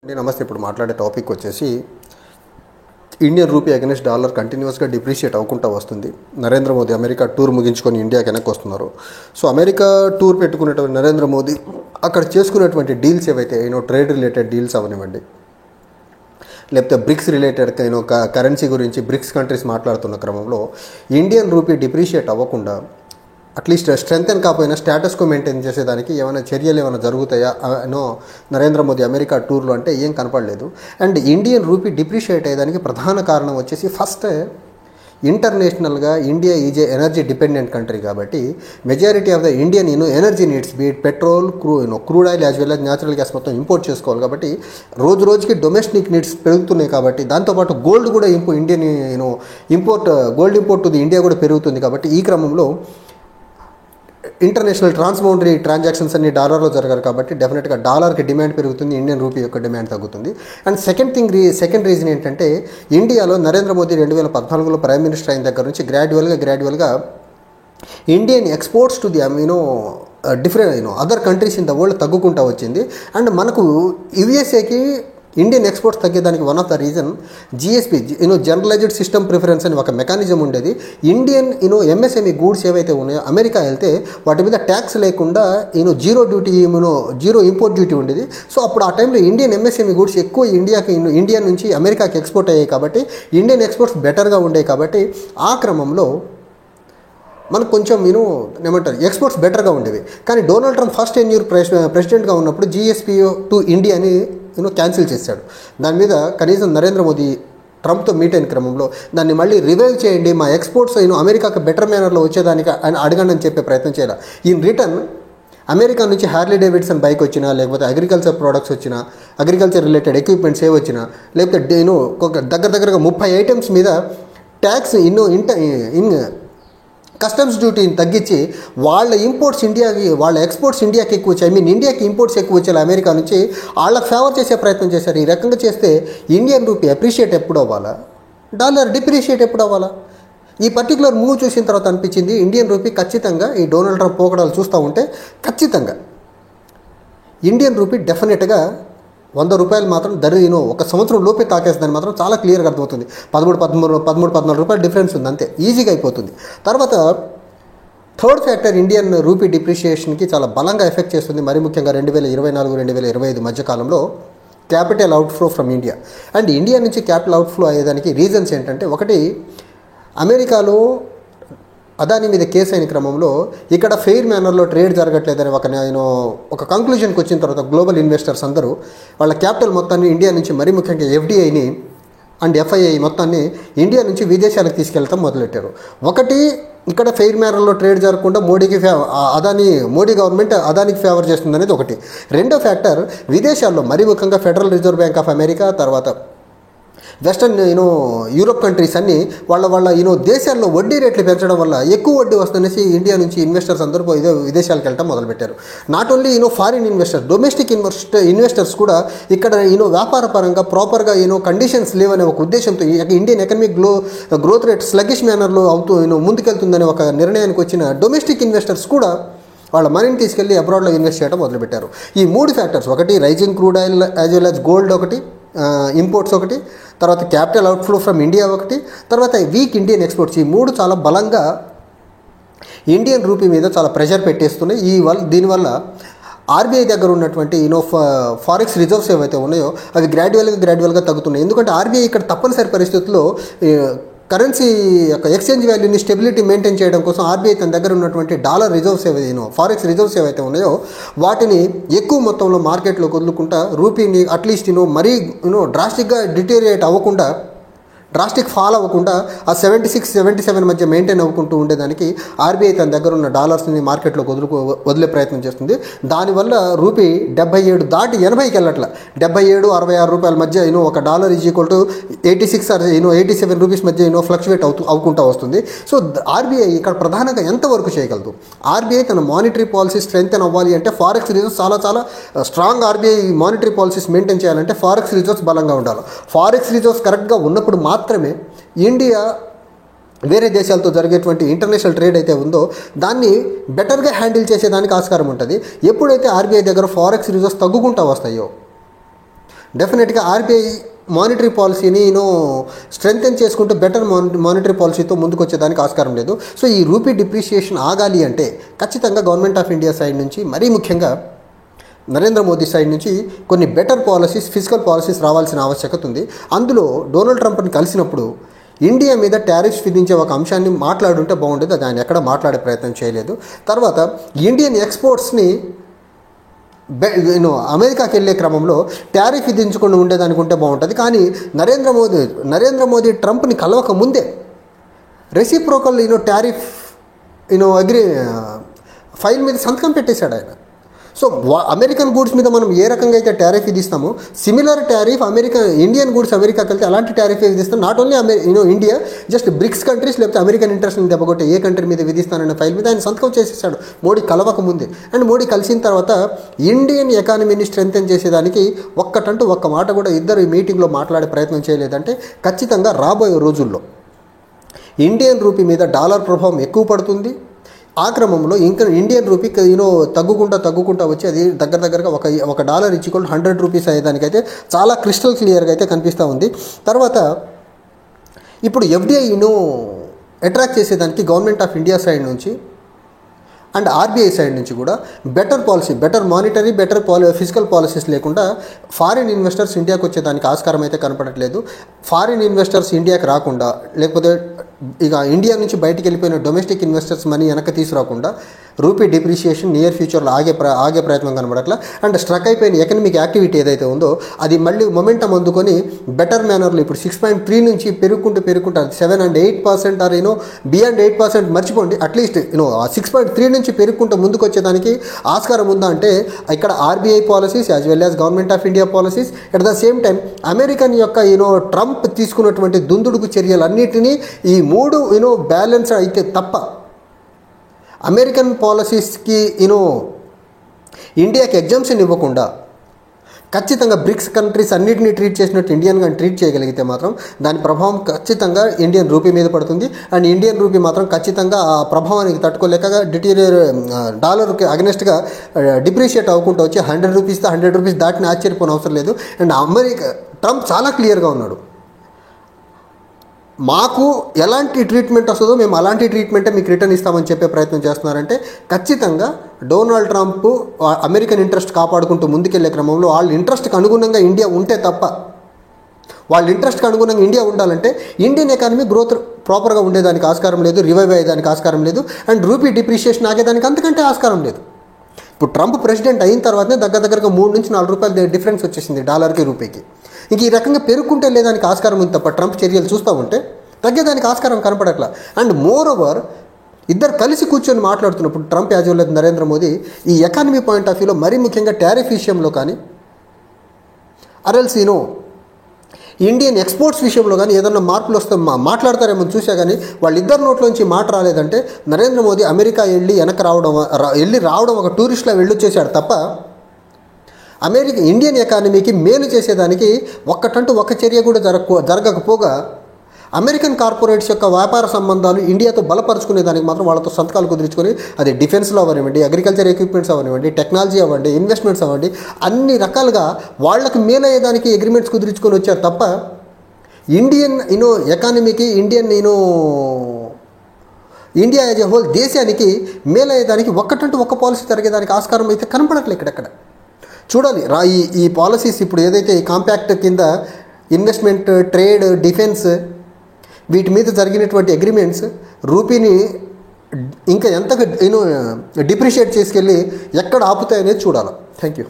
నమస్తే. ఇప్పుడు మాట్లాడే టాపిక్ వచ్చేసి ఇండియన్ రూపీ అగెన్స్ట్ డాలర్ కంటిన్యూస్గా డిప్రిషియేట్ అవ్వకుండా వస్తుంది. నరేంద్ర మోదీ అమెరికా టూర్ ముగించుకొని ఇండియాకి వెనక్కి వస్తున్నారు. సో అమెరికా టూర్ పెట్టుకునేటువంటి నరేంద్ర మోదీ అక్కడ చేసుకునేటువంటి డీల్స్ ఏవైతే ట్రేడ్ రిలేటెడ్ డీల్స్ అవనివ్వండి, లేకపోతే బ్రిక్స్ రిలేటెడ్ కరెన్సీ గురించి బ్రిక్స్ కంట్రీస్ మాట్లాడుతున్న క్రమంలో ఇండియన్ రూపీ డిప్రిషియేట్ అవ్వకుండా అట్లీస్ట్ స్ట్రెంగ్తెన్ కాకపోయినా స్టేటస్కో మెయింటైన్ చేసేదానికి ఏమైనా చర్యలు ఏమైనా జరుగుతాయా నరేంద్ర మోదీ అమెరికా టూర్లో అంటే ఏం కనపడలేదు. అండ్ ఇండియన్ రూపీ డిప్రిషియేట్ అయ్యేదానికి ప్రధాన కారణం వచ్చేసి ఫస్ట్ ఇంటర్నేషనల్గా India is a energy dependent country కాబట్టి majority of the Indian energy needs be it petrol, crude oil as well as natural gas మొత్తం ఇంపోర్ట్ చేసుకోవాలి. కాబట్టి రోజు రోజుకి డొమెస్టిక్ నీడ్స్ పెరుగుతున్నాయి. కాబట్టి దాంతోపాటు గోల్డ్ కూడా Indian gold import to the India కూడా పెరుగుతుంది. కాబట్టి ఈ క్రమంలో ఇంటర్నేషనల్ ట్రాన్స్బౌండరీ ట్రాన్సాక్షన్స్ అన్ని డాలర్లో జరగాలి. కాబట్టి డెఫినెట్గా డాలర్కి డిమాండ్ పెరుగుతుంది, ఇండియన్ రూపీ యొక్క డిమాండ్ తగ్గుతుంది. అండ్ సెకండ్ రీజన్ ఏంటంటే ఇండియాలో నరేంద్ర మోదీ 2014లో ప్రైమ్ మినిస్టర్ అయిన దగ్గర నుంచి గ్రాడ్యువల్గా Indian exports to the different other countries in the world తగ్గుకుంటూ వచ్చింది. అండ్ మనకు యుఎస్ఏకి ఇండియన్ ఎక్స్పోర్ట్స్ తగ్గేదానికి one of the reason GSP generalised system preference అని ఒక మెకానిజం ఉండేది. ఇండియన్ ఎంఎస్ఎంఈ గూడ్స్ ఏవైతే ఉన్నాయో అమెరికా వెళ్తే వాటి మీద ట్యాక్స్ లేకుండా zero duty zero import duty ఉండేది. సో అప్పుడు ఆ టైంలో ఇండియన్ ఎంఎస్ఎంఈ గూడ్స్ ఎక్కువ ఇండియా నుంచి అమెరికాకి ఎక్స్పోర్ట్ అయ్యాయి. కాబట్టి ఇండియన్ ఎక్స్పోర్ట్స్ బెటర్గా ఉండేవి. కాబట్టి ఆ క్రమంలో మనకు కొంచెం ఏమంటారు ఎక్స్పోర్ట్స్ బెటర్గా ఉండేవి. కానీ డొనాల్డ్ ట్రంప్ ఫస్ట్ టెన్యూర్ ప్రెసిడెంట్గా ఉన్నప్పుడు జిఎస్పి టు ఇండియాని క్యాన్సిల్ చేశాడు. దాని మీద కనీసం నరేంద్ర మోదీ ట్రంప్తో మీట్ అయిన క్రమంలో దాన్ని మళ్ళీ రివైవ్ చేయండి, మా ఎక్స్పోర్ట్స్ అమెరికాకి బెటర్ మేనర్లో వచ్చేదానికి ఆయన అడగండి అని చెప్పే ప్రయత్నం చేయాలి. ఇన్ రిటర్న్ అమెరికా నుంచి హార్లీ డేవిడ్సన్ బైక్ వచ్చినా, లేకపోతే అగ్రికల్చర్ ప్రోడక్ట్స్ వచ్చినా, అగ్రికల్చర్ రిలేటెడ్ ఎక్విప్మెంట్స్ ఏ వచ్చినా, లేకపోతే దగ్గరగా 30 ఐటమ్స్ మీద ట్యాక్స్ కస్టమ్స్ డ్యూటీని తగ్గించి వాళ్ళ ఎక్స్పోర్ట్స్ ఇండియాకి ఎక్కువ వచ్చాయి. ఇండియాకి ఇంపోర్ట్స్ ఎక్కువ వచ్చేలా అమెరికా నుంచి వాళ్ళకి ఫేవర్ చేసే ప్రయత్నం చేశారు. ఈ రకంగా చేస్తే ఇండియన్ రూపీ అప్రిషియేట్ ఎప్పుడు అవ్వాలా, డాలర్ డిప్రిషియేట్ ఎప్పుడు అవ్వాలా? ఈ పర్టికులర్ మూవ్ చూసిన తర్వాత అనిపించింది ఇండియన్ రూపీ ఖచ్చితంగా ఈ డొనాల్డ్ ట్రంప్ పోకడాలు చూస్తూ ఉంటే ఖచ్చితంగా ఇండియన్ రూపీ డెఫినెట్గా 100 రూపాయలు మాత్రం ఒక సంవత్సరం లోపే తాకేస్తుందని మాత్రం చాలా క్లియర్గా అర్థమవుతుంది. 13-14 రూపాయలు డిఫరెన్స్ ఉంది, అంతే ఈజీగా అయిపోతుంది. తర్వాత థర్డ్ ఫ్యాక్టర్ ఇండియన్ రూపీ డిప్రిషియేషన్కి చాలా బలంగా ఎఫెక్ట్ చేస్తుంది. మరి ముఖ్యంగా 2024-2025 మధ్యకాలంలో capital outflow from India. And India నుంచి క్యాపిటల్ అవుట్ఫ్లో అయ్యేదానికి రీజన్స్ ఏంటంటే, ఒకటి అమెరికాలో అదాని మీద కేసు అయిన క్రమంలో ఇక్కడ ఫెయిర్ మేనర్లో ట్రేడ్ జరగట్లేదని ఒక కంక్లూజన్కి వచ్చిన తర్వాత గ్లోబల్ ఇన్వెస్టర్స్ అందరూ వాళ్ళ క్యాపిటల్ మొత్తాన్ని ఇండియా నుంచి, మరీ ముఖ్యంగా ఎఫ్డిఐని అండ్ ఎఫ్ఐఐ మొత్తాన్ని ఇండియా నుంచి విదేశాలకు తీసుకెళ్తాం మొదలెట్టారు. ఒకటి ఇక్కడ ఫెయిర్ మేనర్లో ట్రేడ్ జరగకుండా మోడీ గవర్నమెంట్ అదానికి ఫేవర్ చేస్తుంది అనేది ఒకటి. రెండో ఫ్యాక్టర్ విదేశాల్లో మరీ ముఖ్యంగా federal reserve bank of America, తర్వాత వెస్టర్న్ యూరోప్ కంట్రీస్ అన్నీ వాళ్ళ దేశాల్లో వడ్డీ రేట్లు పెంచడం వల్ల ఎక్కువ వడ్డీ వస్తుందనేసి ఇండియా నుంచి ఇన్వెస్టర్స్ అందరూ విదేశాలకు వెళ్ళడం మొదలుపెట్టారు. Not only foreign investors, domestic investors కూడా ఇక్కడ వ్యాపార పరంగా ప్రాపర్గా కండిషన్స్ లేవనే ఒక ఉద్దేశంతో Indian economic growth rate sluggish మేనర్లో ముందుకెళ్తుందనే ఒక నిర్ణయానికి వచ్చిన డొమెస్టిక్ ఇన్వెస్టర్స్ కూడా వాళ్ళ మనీని తీసుకెళ్ళి అబ్రాడ్లో ఇన్వెస్ట్ చేయడం మొదలుపెట్టారు. ఈ 3 ఫ్యాక్టర్స్, ఒకటి rising crude oil as well as gold ఒకటి, ఇంపోర్ట్స్ ఒకటి, తర్వాత క్యాపిటల్ అవుట్ఫ్లో ఫ్రమ్ ఇండియా ఒకటి, తర్వాత వీక్ ఇండియన్ ఎక్స్పోర్ట్స్, ఈ 3 చాలా బలంగా ఇండియన్ రూపీ మీద చాలా ప్రెషర్ పెట్టేస్తున్నాయి. దీనివల్ల ఆర్బీఐ దగ్గర ఉన్నటువంటి ఫారెక్స్ రిజర్వ్స్ ఏవైతే ఉన్నాయో అవి గ్రాడ్యువల్గా తగ్గుతున్నాయి. ఎందుకంటే ఆర్బీఐ ఇక్కడ తప్పనిసరి పరిస్థితుల్లో కరెన్సీ యొక్క ఎక్స్చేంజ్ వాల్యూని స్టెబిలిటీ మెయింటైన్ చేయడం కోసం ఆర్బీఐ తన దగ్గర ఉన్నటువంటి డాలర్ రిజర్వ్స్ ఫారెక్స్ రిజర్వ్స్ ఏవైతే ఉన్నాయో వాటిని ఎక్కువ మొత్తంలో మార్కెట్లో వదులుకుంటా రూపీని అట్లీస్ట్ మరీ డ్రాస్టిక్గా డిటీరియేట్ అవ్వకుండా, డ్రాస్టిక్ ఫాల్ అవ్వకుండా ఆ 76-77 మధ్య మెయింటైన్ అవ్వకుంటూ ఉండేదానికి ఆర్బీఐ తన దగ్గర ఉన్న డాలర్స్ని మార్కెట్లో వదిలే ప్రయత్నం చేస్తుంది. దానివల్ల రూపీ 77 దాటి 80కి వెళ్ళట్ల, 77-66 రూపాయల మధ్య ఒక dollar is equal to 86-87 rupees మధ్య ఫ్లక్చువేట్ అవ్వుకుంటూ వస్తుంది. సో ఆర్బీఐ ఇక్కడ ప్రధానంగా ఎంతవరకు చేయగలదు? ఆర్బీఐ తన మానిటరీ పాలసీ స్ట్రెంగ్తెన్ అవ్వాలి అంటే ఫారెక్స్ రిజర్వ్స్ చాలా strong RBI monetary policies maintain చేయాలంటే ఫారెక్స్ రిజర్వ్స్ బలంగా ఉండాలి. ఫారెక్స్ రిజర్వ్స్ కరెక్ట్గా ఉన్నప్పుడు మాత్రమే ఇండియా వేరే దేశాలతో జరిగేటువంటి ఇంటర్నేషనల్ ట్రేడ్ అయితే ఉందో దాన్ని బెటర్గా హ్యాండిల్ చేసేదానికి ఆస్కారం ఉంటుంది. ఎప్పుడైతే ఆర్బీఐ దగ్గర ఫారెక్స్ రిజర్వ్స్ తగ్గుకుంటూ వస్తాయో డెఫినెట్గా ఆర్బీఐ మానిటరీ పాలసీని స్ట్రెంగ్తెన్ చేసుకుంటూ బెటర్ మానిటరీ పాలసీతో ముందుకు వచ్చేదానికి ఆస్కారం లేదు. సో ఈ రూపీ డిప్రిషియేషన్ ఆగాలి అంటే ఖచ్చితంగా గవర్నమెంట్ ఆఫ్ ఇండియా సైడ్ నుంచి, మరీ ముఖ్యంగా నరేంద్ర మోదీ సైడ్ నుంచి కొన్ని బెటర్ పాలసీస్, ఫిజికల్ పాలసీస్ రావాల్సిన ఆవశ్యకత ఉంది. అందులో డొనాల్డ్ ట్రంప్ని కలిసినప్పుడు ఇండియా మీద టారిఫ్స్ విధించే ఒక అంశాన్ని మాట్లాడుంటే బాగుండేది. అది ఆయన ఎక్కడ మాట్లాడే ప్రయత్నం చేయలేదు. తర్వాత ఇండియన్ ఎక్స్పోర్ట్స్ని అమెరికాకి వెళ్ళే క్రమంలో టారిఫ్ విధించకుండా ఉండేదానికి ఉంటే బాగుంటుంది. కానీ నరేంద్ర మోదీ ట్రంప్ని కలవక ముందే రెసిప్రోకల్ టారిఫ్ ఫైల్ మీద సంతకం పెట్టేశాడు ఆయన. సో అమెరికన్ గూడ్స్ మీద మనం ఏ రకంగా అయితే టారిఫ్ విధిస్తామో, సిమిలర్ టారిఫ్ ఇండియన్ గూడ్స్ అమెరికాకి వెళ్తే అలాంటి టారిఫ్ విధిస్తాం. Not only India, just BRICS countries లేకపోతే అమెరికన్ ఇంట్రెస్ట్ని దెబ్బకొట్టే ఏ కంట్రీ మీద విధిస్తానన్న ఫైల్ మీద ఆయన సంతకం చేసేసాడు మోడీ కలవక ముందే. అండ్ మోడీ కలిసిన తర్వాత ఇండియన్ ఎకానమీని స్ట్రెంగ్తెన్ చేసేదానికి ఒక్క మాట కూడా ఇద్దరు ఈ మీటింగ్లో మాట్లాడే ప్రయత్నం చేయలేదంటే ఖచ్చితంగా రాబోయే రోజుల్లో ఇండియన్ రూపీ మీద డాలర్ ప్రభావం ఎక్కువ పడుతుంది. ఆ క్రమంలో ఇంకా ఇండియన్ రూపీ తగ్గుకుంటా వచ్చి అది దగ్గరగా ఒక డాలర్ ఇచ్చుకొని 100 రూపీస్ అయ్యేదానికైతే చాలా క్రిస్టల్ క్లియర్గా అయితే కనిపిస్తూ ఉంది. తర్వాత ఇప్పుడు ఎఫ్డిఐ అట్రాక్ట్ చేసేదానికి గవర్నమెంట్ ఆఫ్ ఇండియా సైడ్ నుంచి అండ్ ఆర్బీఐ సైడ్ నుంచి కూడా better policy, better monetary, physical policies లేకుండా ఫారిన్ ఇన్వెస్టర్స్ ఇండియాకి వచ్చేదానికి ఆస్కారం అయితే కనపడట్లేదు. ఫారిన్ ఇన్వెస్టర్స్ ఇండియాకి రాకుండా, లేకపోతే ఇక ఇండియా నుంచి బయటికి వెళ్ళిపోయిన డొమెస్టిక్ ఇన్వెస్టర్స్ మనీ వెనక్కి తీసుకురాకుండా రూపీ డిప్రిషియేషన్ నియర్ ఫ్యూచర్లో ఆగే ప్రయత్నం కనబడట్లా. అండ్ స్ట్రక్ అయిపోయిన ఎకనమిక్ యాక్టివిటీ ఏదైతే ఉందో అది మళ్ళీ మొమెంటం అందుకొని బెటర్ మేనర్లో ఇప్పుడు 6.3 నుంచి పెరుగుకుంటూ 7 and 8% ఆర్ బియాండ్ 8% మర్చిపోండి, అట్లీస్ట్ 6.3 నుంచి పెరుగుకుంటూ ముందుకు వచ్చేదానికి ఆస్కారం ఉందా అంటే ఇక్కడ RBI policies as well as government of India policies, at the same time American యొక్క ట్రంప్ తీసుకున్నటువంటి దుందుడుకు చర్యలన్నిటినీ ఈ మూడు బ్యాలెన్స్ అయితే తప్ప అమెరికన్ పాలసీస్కి ఇండియాకి ఎగ్జామ్షన్ ఇవ్వకుండా ఖచ్చితంగా బ్రిక్స్ కంట్రీస్ అన్నిటినీ ట్రీట్ చేసినట్టు ఇండియన్ కానీ ట్రీట్ చేయగలిగితే మాత్రం దాని ప్రభావం ఖచ్చితంగా ఇండియన్ రూపీ మీద పడుతుంది. అండ్ ఇండియన్ రూపీ మాత్రం ఖచ్చితంగా ఆ ప్రభావానికి తట్టుకోలేక డాలర్కి అగెనెస్ట్గా డిప్రిషియేట్ అవ్వకుండా వచ్చి 100 రూపీస్ దాటిని ఆశ్చర్యపోని అవసరం లేదు. అండ్ ట్రంప్ చాలా క్లియర్గా ఉన్నాడు, మాకు ఎలాంటి ట్రీట్మెంట్ వస్తుందో మేము అలాంటి ట్రీట్మెంటే మీకు రిటర్న్ ఇస్తామని చెప్పే ప్రయత్నం చేస్తున్నారంటే ఖచ్చితంగా డొనాల్డ్ ట్రంప్ అమెరికన్ ఇంట్రెస్ట్ కాపాడుకుంటూ ముందుకెళ్లే క్రమంలో వాళ్ళ ఇంట్రెస్ట్కి అనుగుణంగా ఇండియా ఉంటే తప్ప, వాళ్ళ ఇంట్రెస్ట్కి అనుగుణంగా ఇండియా ఉండాలంటే ఇండియన్ ఎకానమీ గ్రోత్ ప్రాపర్గా ఉండేదానికి ఆస్కారం లేదు, రివైవ్ అయ్యేదానికి ఆస్కారం లేదు, అండ్ రూపీ డిప్రిషియేషన్ ఆగేదానికి అంతకంటే ఆస్కారం లేదు. ఇప్పుడు ట్రంప్ ప్రెసిడెంట్ అయిన తర్వాతనే దగ్గరగా 3 నుంచి 4 రూపాయలు డిఫరెన్స్ వచ్చేసింది డాలర్కి రూపీకి. ఇంక ఈ రకంగా పెరుగుకుంటే లేదానికి ఆస్కారం ఉంది తప్ప ట్రంప్ చర్యలు చూస్తూ ఉంటే తగ్గేదానికి ఆస్కారం కనపడట్లా. అండ్ మోర్ ఓవర్ ఇద్దరు కలిసి కూర్చొని మాట్లాడుతున్నప్పుడు Trump as well Narendra Modi ఈ ఎకానమీ పాయింట్ ఆఫ్ వ్యూలో మరీ ముఖ్యంగా టారిఫ్ విషయంలో కానీ అరెల్స్ ఇండియన్ ఎక్స్పోర్ట్స్ విషయంలో కానీ ఏదన్నా మార్పులు వస్తే మాట్లాడతారేమో చూసా. కానీ వాళ్ళిద్దరి నోట్లోంచి మాట రాలేదంటే నరేంద్ర మోదీ అమెరికా వెళ్ళి రావడం ఒక టూరిస్ట్లా వెళ్ళొచ్చేసాడు తప్ప ఇండియన్ ఎకానమీకి మేలు చేసేదానికి ఒక్క చర్య కూడా జరగకపోగా అమెరికన్ కార్పొరేట్స్ యొక్క వ్యాపార సంబంధాలు ఇండియాతో బలపరుచుకునేదానికి మాత్రం వాళ్ళతో సంతకాలు కుదుర్చుకొని, అది డిఫెన్స్లో అవ్వనివ్వండి, అగ్రికల్చర్ ఎక్విప్మెంట్స్ అవ్వనివ్వండి, టెక్నాలజీ అవ్వండి, ఇన్వెస్ట్మెంట్స్ అవ్వండి, అన్ని రకాలుగా వాళ్ళకి మేలయ్యేదానికి అగ్రిమెంట్స్ కుదుర్చుకొని వచ్చారు తప్ప ఇండియన్ ఎకానమీకి ఇండియా యాజ్ ఎ హోల్ దేశానికి మేలయ్యేదానికి ఒక్క పాలసీ జరిగేదానికి ఆస్కారం అయితే కనపడట్లేదు ఇక్కడెక్కడ. చూడాలి ఈ పాలసీస్ ఇప్పుడు ఏదైతే ఈ కాంపాక్ట్ కింద ఇన్వెస్ట్మెంట్, ట్రేడ్, డిఫెన్స్ వీటి మీద జరిగినటువంటి అగ్రిమెంట్స్ రూపీని ఇంకా ఎంతగా డిప్రిషియేట్ చేసుకెళ్ళి ఎక్కడ ఆపుతాయనేది చూడాలి. Thank you.